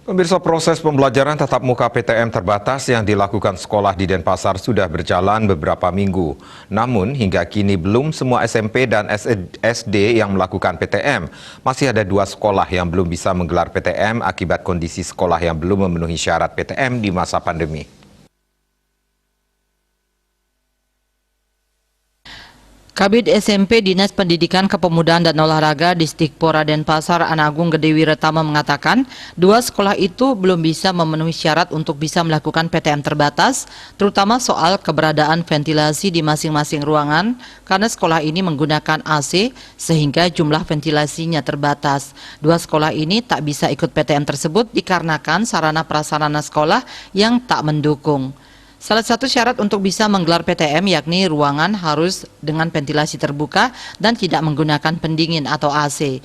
Pemirsa, proses pembelajaran tatap muka PTM terbatas yang dilakukan sekolah di Denpasar sudah berjalan beberapa minggu. Namun, hingga kini belum semua SMP dan SD yang melakukan PTM. Masih ada 2 sekolah yang belum bisa menggelar PTM akibat kondisi sekolah yang belum memenuhi syarat PTM di masa pandemi. Kabid SMP Dinas Pendidikan Kepemudaan dan Olahraga Disdikpora Denpasar Anagung Gede Wiratama mengatakan 2 sekolah itu belum bisa memenuhi syarat untuk bisa melakukan PTM terbatas, terutama soal keberadaan ventilasi di masing-masing ruangan karena sekolah ini menggunakan AC sehingga jumlah ventilasinya terbatas. 2 sekolah ini tak bisa ikut PTM tersebut dikarenakan sarana prasarana sekolah yang tak mendukung. Salah satu syarat untuk bisa menggelar PTM yakni ruangan harus dengan ventilasi terbuka dan tidak menggunakan pendingin atau AC.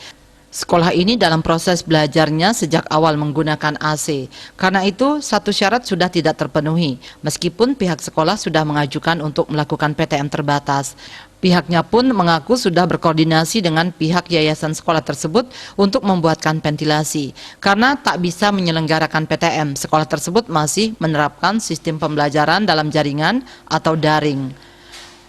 Sekolah ini dalam proses belajarnya sejak awal menggunakan AC. Karena itu, satu syarat sudah tidak terpenuhi, meskipun pihak sekolah sudah mengajukan untuk melakukan PTM terbatas. Pihaknya pun mengaku sudah berkoordinasi dengan pihak yayasan sekolah tersebut untuk membuatkan ventilasi. Karena tak bisa menyelenggarakan PTM, sekolah tersebut masih menerapkan sistem pembelajaran dalam jaringan atau daring.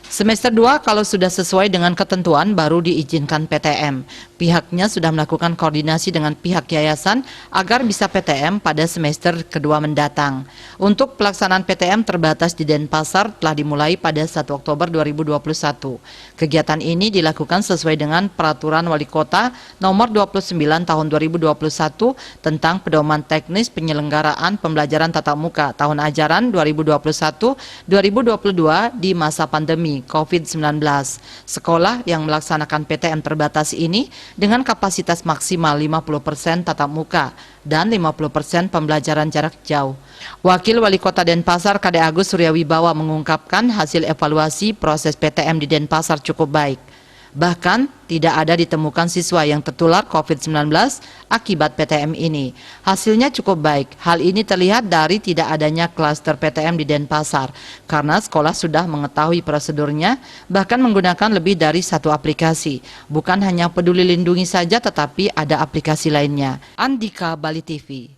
Semester 2 kalau sudah sesuai dengan ketentuan baru diizinkan PTM. Pihaknya sudah melakukan koordinasi dengan pihak yayasan agar bisa PTM pada semester kedua mendatang. Untuk pelaksanaan PTM terbatas di Denpasar telah dimulai pada 1 Oktober 2021. Kegiatan ini dilakukan sesuai dengan Peraturan Wali Kota Nomor 29 Tahun 2021 tentang pedoman teknis penyelenggaraan pembelajaran tatap muka tahun ajaran 2021-2022 di masa pandemi COVID-19. Sekolah yang melaksanakan PTM terbatas ini dengan kapasitas maksimal 50% tatap muka dan 50% pembelajaran jarak jauh. Wakil Wali Kota Denpasar Kade Agus Suryawibawa mengungkapkan hasil evaluasi proses PTM di Denpasar cukup baik. Bahkan tidak ada ditemukan siswa yang tertular COVID-19 akibat PTM ini. Hasilnya cukup baik. Hal ini terlihat dari tidak adanya klaster PTM di Denpasar karena sekolah sudah mengetahui prosedurnya, bahkan menggunakan lebih dari 1 aplikasi. Bukan hanya Peduli Lindungi saja tetapi ada aplikasi lainnya. Andika, Bali TV.